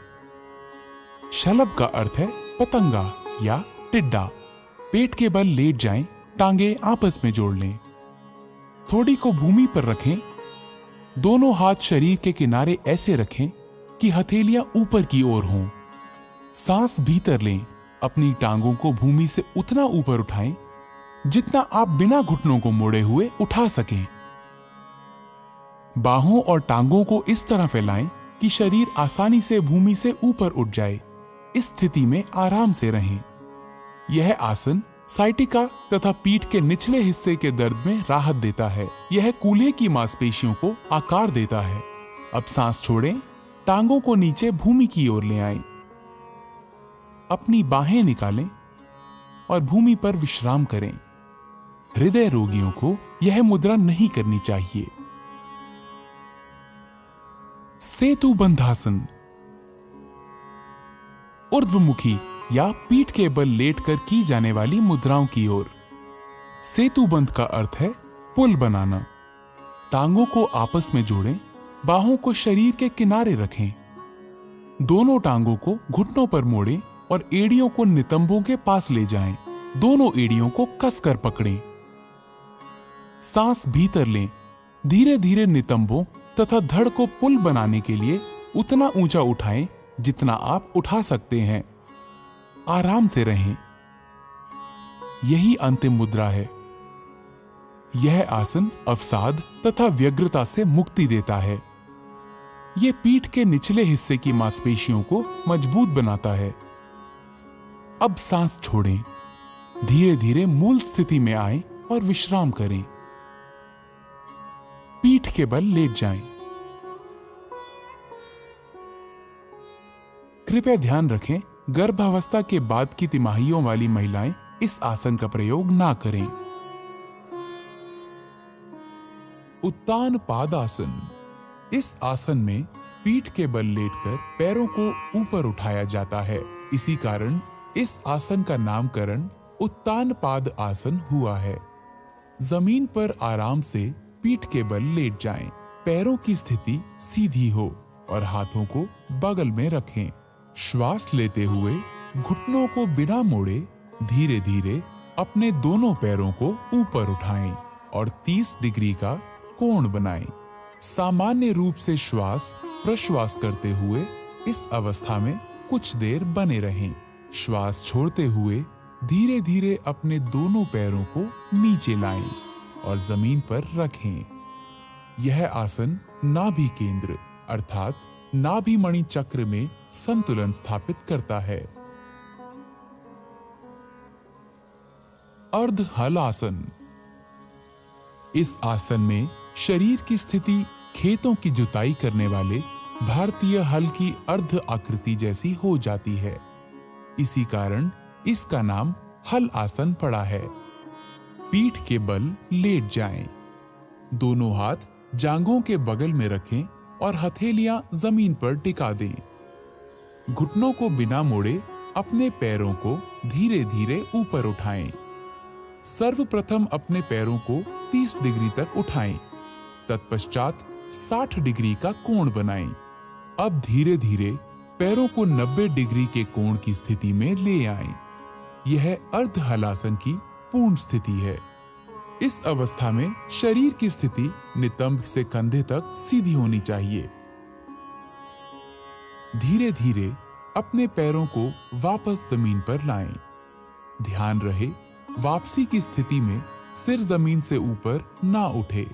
शलभ का अर्थ है पतंगा या टिड्डा। पेट के बल लेट जाएं, टांगे आपस में जोड़ लें। थोड़ी को भूमि पर रखें। दोनों हाथ शरीर के किनारे ऐसे रखें कि हथेलियां ऊपर की ओर हों। सांस भीतर लें। अपनी टांगों को भूमि से उतना ऊपर उठाएं जितना आप बिना घुटनों को मोड़े हुए उठा सकें। बाहों और टांगों को इस तरह फैलाएं कि शरीर आसानी से भूमि से ऊपर उठ जाए। इस स्थिति में आराम से रहें। यह आसन साइटिका तथा पीठ के निचले हिस्से के दर्द में राहत देता है। यह कूल्हे की मांसपेशियों को आकार देता है। अब सांस छोड़ें, टांगों को नीचे भूमि की ओर ले आएं। अपनी बाहें निकालें और भूमि पर विश्राम करें। हृदय रोगियों को यह मुद्रा नहीं करनी चाहिए। सेतु बंधासन। ऊर्ध्वमुखी या पीठ के बल लेटकर की जाने वाली मुद्राओं की ओर। सेतु बंध का अर्थ है पुल बनाना। टांगों को आपस में जोड़ें, बाहों को शरीर के किनारे रखें। दोनों टांगों को घुटनों पर मोड़ें और एड़ियों को नितंबों के पास ले जाएं। दोनों एड़ियों को कसकर पकड़ें। सांस भीतर लें। धीरे धीरे नितंबों तथा धड़ को पुल बनाने के लिए उतना ऊंचा उठाएं जितना आप उठा सकते हैं। आराम से रहें। यही अंतिम मुद्रा है। यह आसन अवसाद तथा व्यग्रता से मुक्ति देता है। यह पीठ के निचले हिस्से की मांसपेशियों को मजबूत बनाता है। अब सांस छोड़ें। धीरे धीरे मूल स्थिति में आएं और विश्राम करें। पीठ के बल लेट जाएं। कृपया ध्यान रखें, गर्भावस्था के बाद की तिमाहियों वाली महिलाएं इस आसन का प्रयोग ना करें। उत्तान पादासन। इस आसन में पीठ के बल लेटकर पैरों को ऊपर उठाया जाता है। इसी कारण इस आसन का नामकरण उत्तान पाद आसन हुआ है। जमीन पर आराम से पीठ के बल लेट जाएं। पैरों की स्थिति सीधी हो और हाथों को बगल में रखें। श्वास लेते हुए घुटनों को बिना मोड़े धीरे धीरे अपने दोनों पैरों को ऊपर उठाएं और 30 डिग्री का कोण बनाएं। सामान्य रूप से श्वास प्रश्वास करते हुए इस अवस्था में कुछ देर बने रहें। श्वास छोड़ते हुए धीरे धीरे अपने दोनों पैरों को नीचे लाएं और जमीन पर रखें। यह आसन नाभि केंद्र अर्थात नाभि मणि चक्र में संतुलन स्थापित करता है। अर्ध हल आसन। इस आसन में शरीर की स्थिति खेतों की जुताई करने वाले भारतीय हल की अर्ध आकृति जैसी हो जाती है। इसी कारण इसका नाम हल आसन पड़ा है। पीठ के बल लेट जाएं। दोनों हाथ जांघों के बगल में रखें और हथेलियां जमीन पर टिका दें। घुटनों को बिना मोड़े अपने पैरों को धीरे धीरे ऊपर उठाएं। सर्वप्रथम अपने पैरों को 30 डिग्री तक उठाएं। तत्पश्चात 60 डिग्री का कोण बनाएं। अब धीरे धीरे पैरों को 90 डिग्री के कोण की स्थिति में ले आएं। यह अर्ध हलासन की पूर्ण स्थिति है। इस अवस्था में शरीर की स्थिति नितंब से कंधे तक सीधी होनी चाहिए। धीरे धीरे अपने पैरों को वापस जमीन पर लाएं। ध्यान रहे, वापसी की स्थिति में सिर जमीन से ऊपर ना उठे।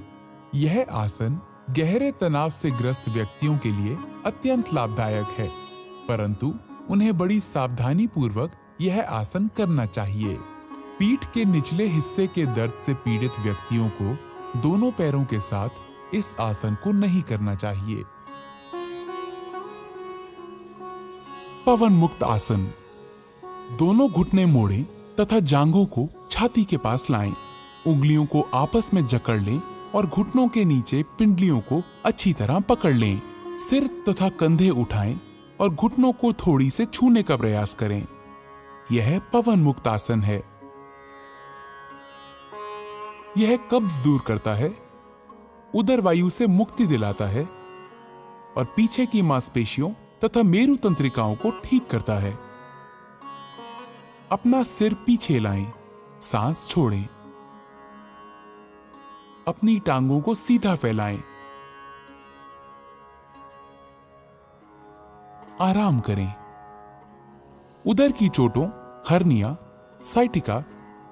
यह आसन गहरे तनाव से ग्रस्त व्यक्तियों के लिए अत्यंत लाभदायक है, परंतु उन्हें बड़ी सावधानी पूर्वक यह आसन करना चाहिए। पीठ के निचले हिस्से के दर्द से पीड़ित व्यक्तियों को दोनों पैरों के साथ इस आसन को नहीं करना चाहिए। पवन मुक्त आसन। दोनों घुटने मोड़ें तथा जांघों को छाती के पास लाएं। उंगलियों को आपस में जकड़ लें और घुटनों के नीचे पिंडलियों को अच्छी तरह पकड़ लें। सिर तथा कंधे उठाएं और घुटनों को थोड़ी से छूने का प्रयास करें। यह पवन मुक्त आसन है। यह कब्ज दूर करता है, उदर वायु से मुक्ति दिलाता है और पीछे की मांसपेशियों तथा मेरु तंत्रिकाओं को ठीक करता है। अपना सिर पीछे लाएं, सांस छोड़ें। अपनी टांगों को सीधा फैलाएं। आराम करें। उदर की चोटों, हर्निया, साइटिका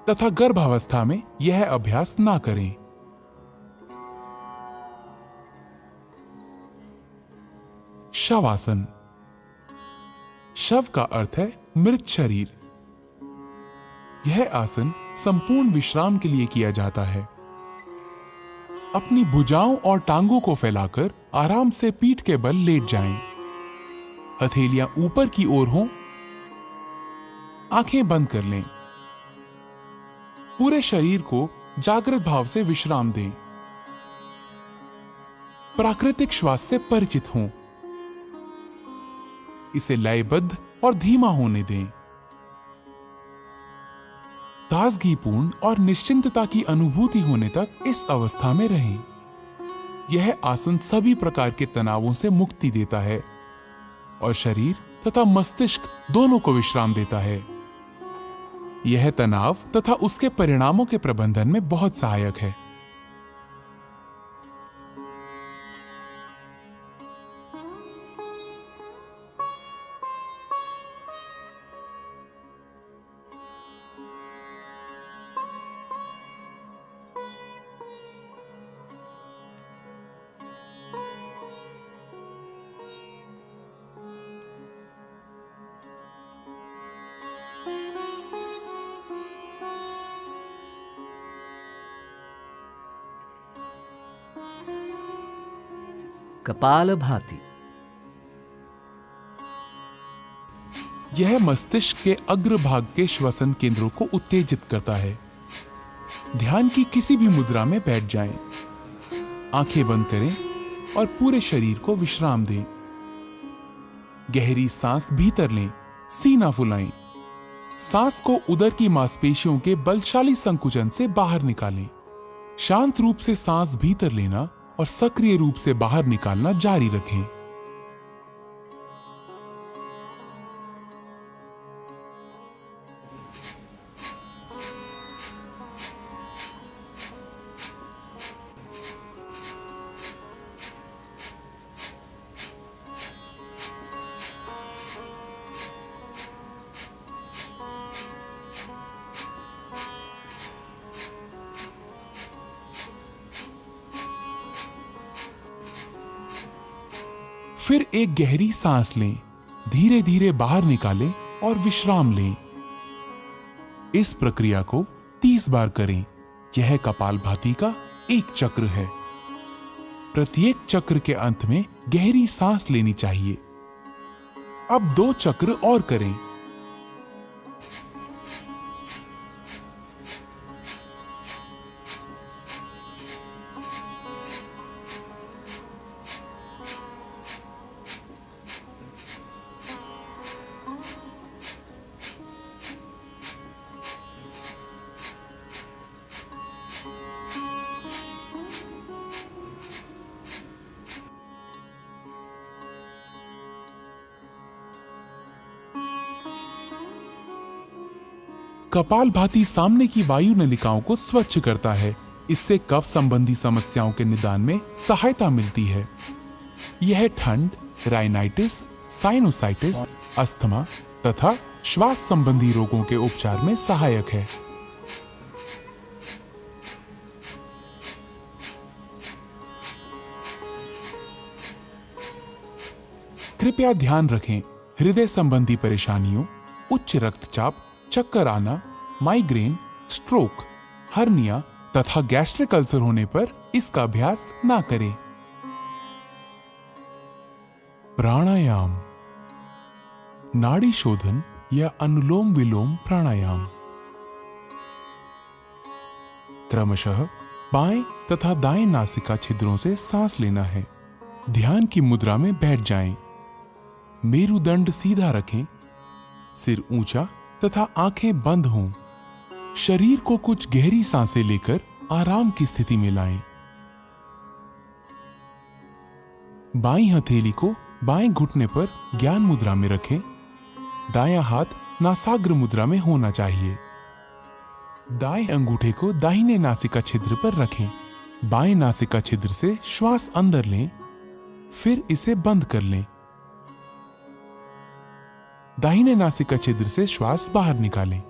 तथा गर्भावस्था में यह अभ्यास ना करें। शवासन। शव का अर्थ है मृत शरीर। यह आसन संपूर्ण विश्राम के लिए किया जाता है। अपनी भुजाओं और टांगों को फैलाकर आराम से पीठ के बल लेट जाएं। हथेलियां ऊपर की ओर हों। आंखें बंद कर लें। पूरे शरीर को जागृत भाव से विश्राम दें। प्राकृतिक श्वास से परिचित हों। इसे लयबद्ध और धीमा होने दें। ताजगीपूर्ण और निश्चिंतता की अनुभूति होने तक इस अवस्था में रहें। यह आसन सभी प्रकार के तनावों से मुक्ति देता है और शरीर तथा मस्तिष्क दोनों को विश्राम देता है। यह तनाव तथा उसके परिणामों के प्रबंधन में बहुत सहायक है। कपालभाति। यह मस्तिष्क के अग्रभाग के श्वसन केंद्रों को उत्तेजित करता है। ध्यान की किसी भी मुद्रा में बैठ जाएं, आंखें बंद करें और पूरे शरीर को विश्राम दें। गहरी सांस भीतर लें, सीना फुलाएं। सांस को उदर की मांसपेशियों के बलशाली संकुचन से बाहर निकालें। शांत रूप से सांस भीतर लेना और सक्रिय रूप से बाहर निकालना जारी रखें। फिर एक गहरी सांस लें, धीरे धीरे बाहर निकालें और विश्राम लें। इस प्रक्रिया को 30 बार करें। यह कपालभाति का एक चक्र है। प्रत्येक चक्र के अंत में गहरी सांस लेनी चाहिए। अब 2 चक्र और करें। कपालभाति सामने की वायु नलिकाओं को स्वच्छ करता है। इससे कफ संबंधी समस्याओं के निदान में सहायता मिलती है। यह ठंड, राइनाइटिस, साइनोसाइटिस, अस्थमा तथा श्वास संबंधी रोगों के उपचार में सहायक है। कृपया ध्यान रखें, हृदय संबंधी परेशानियों, उच्च रक्तचाप, चक्कर आना, माइग्रेन, स्ट्रोक, हर्निया तथा गैस्ट्रिक अल्सर होने पर इसका अभ्यास ना करें। प्राणायाम, नाड़ी शोधन या अनुलोम विलोम प्राणायाम। क्रमशः बाएं तथा दाएं नासिका छिद्रों से सांस लेना है। ध्यान की मुद्रा में बैठ जाएं। मेरुदंड सीधा रखें, सिर ऊंचा तथा आंखें बंद हों। शरीर को कुछ गहरी सांसें लेकर आराम की स्थिति में लाएं। बाईं हथेली को बाएं घुटने पर ज्ञान मुद्रा में रखें। दायां हाथ नासाग्र मुद्रा में होना चाहिए। दाएं अंगूठे को दाहिने नासिका छिद्र पर रखें। बाएं नासिका छिद्र से श्वास अंदर लें, फिर इसे बंद कर लें। दाहिने नासिका छिद्र से श्वास बाहर निकालें।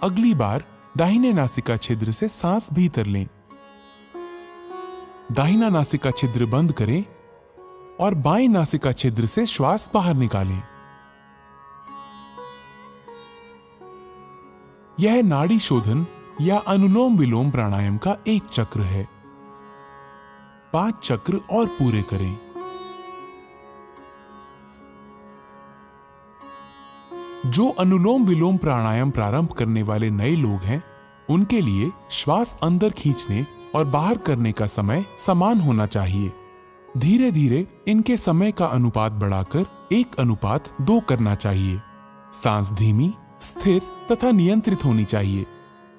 अगली बार दाहिने नासिका छिद्र से सांस भीतर लें। दाहिना नासिका छिद्र बंद करें और बाएं नासिका छिद्र से श्वास बाहर निकालें। यह नाड़ी शोधन या अनुलोम विलोम प्राणायाम का एक चक्र है। 5 चक्र और पूरे करें। जो अनुलोम विलोम प्राणायाम प्रारंभ करने वाले नए लोग हैं, उनके लिए श्वास अंदर खींचने और बाहर करने का समय समान होना चाहिए। धीरे धीरे इनके समय का अनुपात बढ़ाकर 1:2 करना चाहिए। सांस धीमी, स्थिर तथा नियंत्रित होनी चाहिए।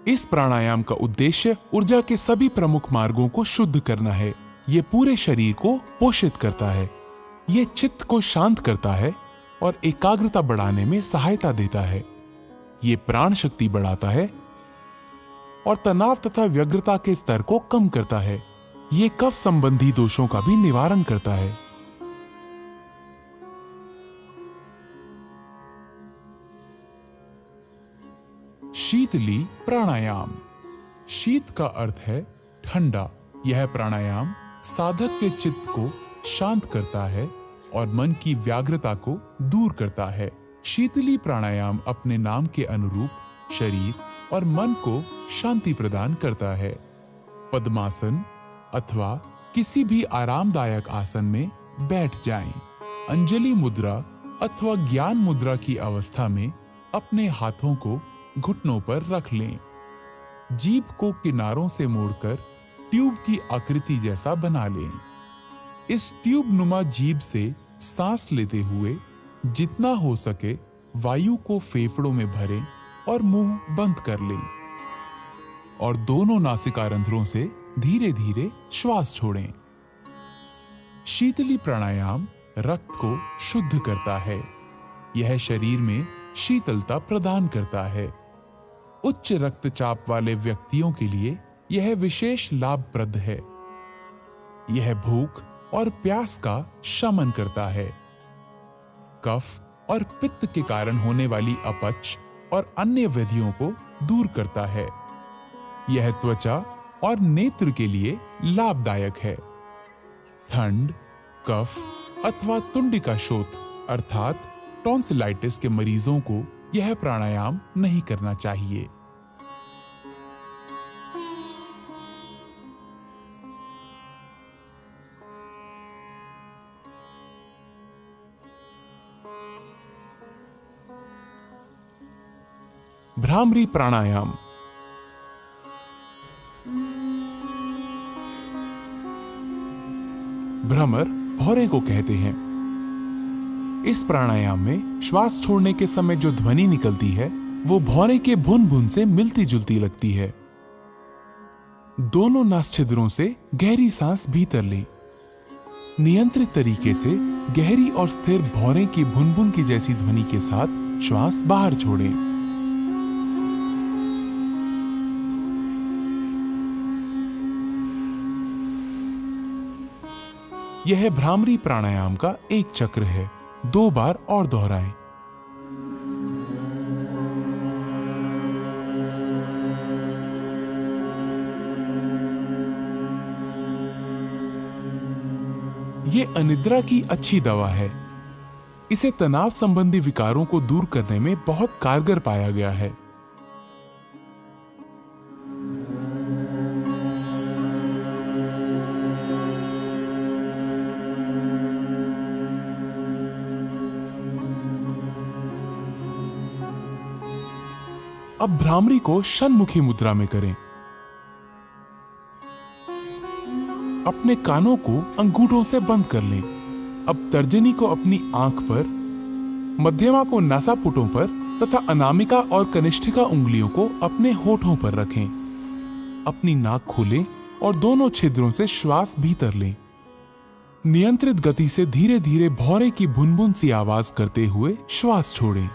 इस प्राणायाम का उद्देश्य ऊर्जा के सभी प्रमुख मार्गों को शुद्ध करना है। ये पूरे शरीर को पोषित करता है। ये चित्त को शांत करता है और एकाग्रता बढ़ाने में सहायता देता है। ये प्राण शक्ति बढ़ाता है और तनाव तथा व्यग्रता के स्तर को कम करता है। ये कफ संबंधी दोषों का भी निवारण करता है। शीतली प्राणायाम। शीत का अर्थ है ठंडा। यह प्राणायाम साधक के चित्त को शांत करता है और मन की व्याग्रता को दूर करता है। शीतली प्राणायाम अपने नाम के अनुरूप शरीर और मन को शांति प्रदान करता है। पद्मासन अथवा किसी भी आरामदायक आसन में बैठ जाएं। अंजलि मुद्रा अथवा ज्ञान मुद्रा की अवस्था में अपने हाथों को घुटनों पर रख लें। जीभ को किनारों से मोड़कर ट्यूब की आकृति जैसा बना लें। इस ट्यूब नुमा जीभ से सांस लेते हुए जितना हो सके वायु को फेफड़ों में भरें और मुंह बंद कर लें और दोनों नासिका रंध्रों से धीरे धीरे श्वास छोड़ें। शीतली प्राणायाम रक्त को शुद्ध करता है। यह शरीर में शीतलता प्रदान करता है। उच्च रक्तचाप वाले व्यक्तियों के लिए यह विशेष लाभप्रद है। यह भूख और प्यास का शमन करता है। कफ और पित्त के कारण होने वाली अपच और अन्य व्याधियों को दूर करता है। यह त्वचा और नेत्र के लिए लाभदायक है। ठंड, कफ अथवा तुंडिका शोथ अर्थात टॉन्सिलाइटिस के मरीजों को यह प्राणायाम नहीं करना चाहिए। भ्रामरी प्राणायाम। भ्रमर भौरे को कहते हैं। इस प्राणायाम में श्वास छोड़ने के समय जो ध्वनि निकलती है वो भौरे के भुन भुन से मिलती जुलती लगती है। दोनों नासछिद्रों से गहरी सांस भीतर लें। नियंत्रित तरीके से गहरी और स्थिर भौरे की भुन भुन की जैसी ध्वनि के साथ श्वास बाहर छोड़ें। यह भ्रामरी प्राणायाम का एक चक्र है। 2 बार और दोहराएं। ये अनिद्रा की अच्छी दवा है। इसे तनाव संबंधी विकारों को दूर करने में बहुत कारगर पाया गया है। अब भ्रामरी को षण्मुखी मुद्रा में करें। अपने कानों को अंगूठों से बंद कर लें। अब तर्जनी को अपनी आंख पर, मध्यमा को नासापुटों पर तथा अनामिका और कनिष्ठिका उंगलियों को अपने होठों पर रखें। अपनी नाक खोलें और दोनों छिद्रों से श्वास भीतर लें। नियंत्रित गति से धीरे धीरे भौरे की भुनभुन सी आवाज करते हुए श्वास छोड़ें।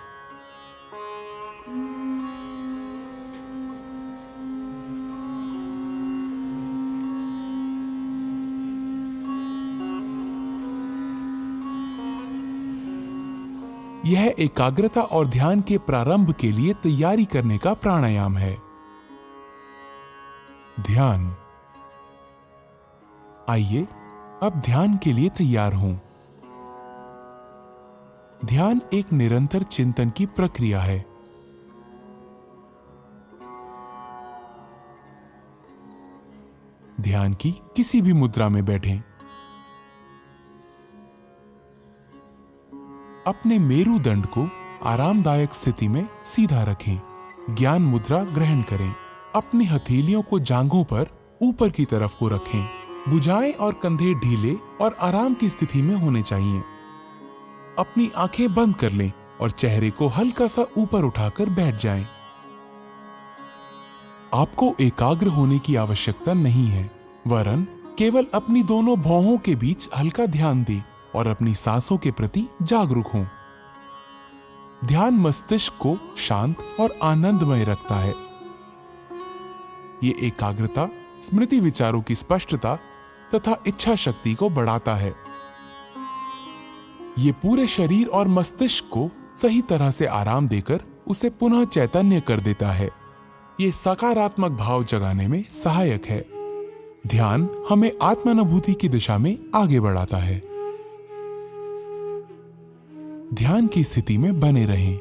यह एकाग्रता और ध्यान के प्रारंभ के लिए तैयारी करने का प्राणायाम है। ध्यान। आइए अब ध्यान के लिए तैयार हों। ध्यान एक निरंतर चिंतन की प्रक्रिया है। ध्यान की किसी भी मुद्रा में बैठें। अपने मेरुदंड को आरामदायक स्थिति में सीधा रखें। ज्ञान मुद्रा ग्रहण करें। अपनी हथेलियों को जांघों पर ऊपर की तरफ को रखें। भुजाएं और कंधे ढीले और आराम की स्थिति में होने चाहिए। अपनी आंखें बंद कर लें और चेहरे को हल्का सा ऊपर उठाकर बैठ जाएं। आपको एकाग्र होने की आवश्यकता नहीं है, वरन केवल अपनी दोनों भौहों के बीच हल्का ध्यान दें और अपनी सांसों के प्रति जागरूक हों। ध्यान मस्तिष्क को शांत और आनंदमय रखता है। ये एकाग्रता स्मृति विचारों की स्पष्टता तथा इच्छा शक्ति को बढ़ाता है। ये पूरे शरीर और मस्तिष्क को सही तरह से आराम देकर उसे पुनः चैतन्य कर देता है। ये सकारात्मक भाव जगाने में सहायक है। ध्यान हमें आत्मानुभूति की दिशा में आगे बढ़ाता है। ध्यान की स्थिति में बने रहें।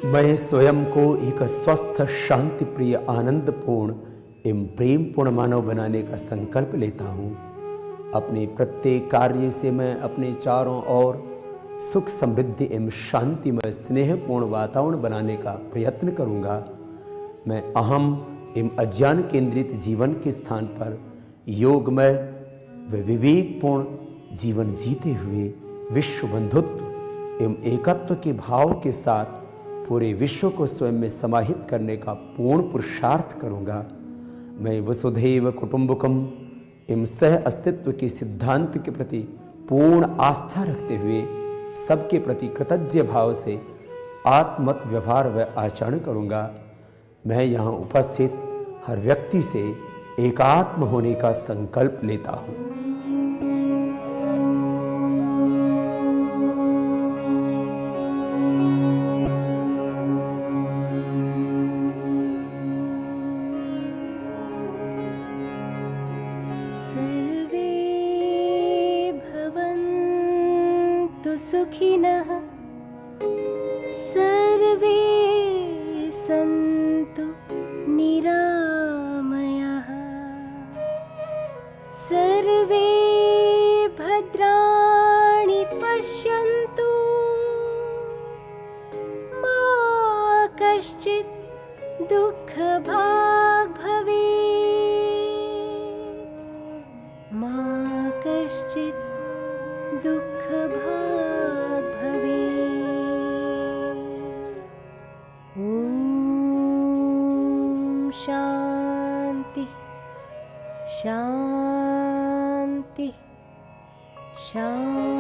मैं स्वयं को एक स्वस्थ, शांति प्रिय, आनंदपूर्ण एवं प्रेमपूर्ण मानव बनाने का संकल्प लेता हूँ। अपने प्रत्येक कार्य से मैं अपने चारों ओर सुख, समृद्धि एवं शांतिमय, स्नेहपूर्ण वातावरण बनाने का प्रयत्न करूँगा। मैं अहम एवं अज्ञान केंद्रित जीवन के स्थान पर योगमय व विवेकपूर्ण जीवन जीते हुए विश्व बंधुत्व एवं एकत्व के भाव के साथ पूरे विश्व को स्वयं में समाहित करने का पूर्ण पुरुषार्थ करूँगा। मैं वसुधैव कुटुंबकम एवं सह अस्तित्व के सिद्धांत के प्रति पूर्ण आस्था रखते हुए सबके प्रति कृतज्ञ भाव से आत्मत व्यवहार व आचरण करूँगा। मैं यहाँ उपस्थित हर व्यक्ति से एकात्म होने का संकल्प लेता हूँ। सुखिनः सर्वे सन्तु निरामयाः सर्वे भद्राणि पश्यन्तु मा कश्चित् दुःखभाग् भवेत् मा कश्चित् दुःखभाग् भवेत्। ॐ शान्ति शान्ति शान्ति।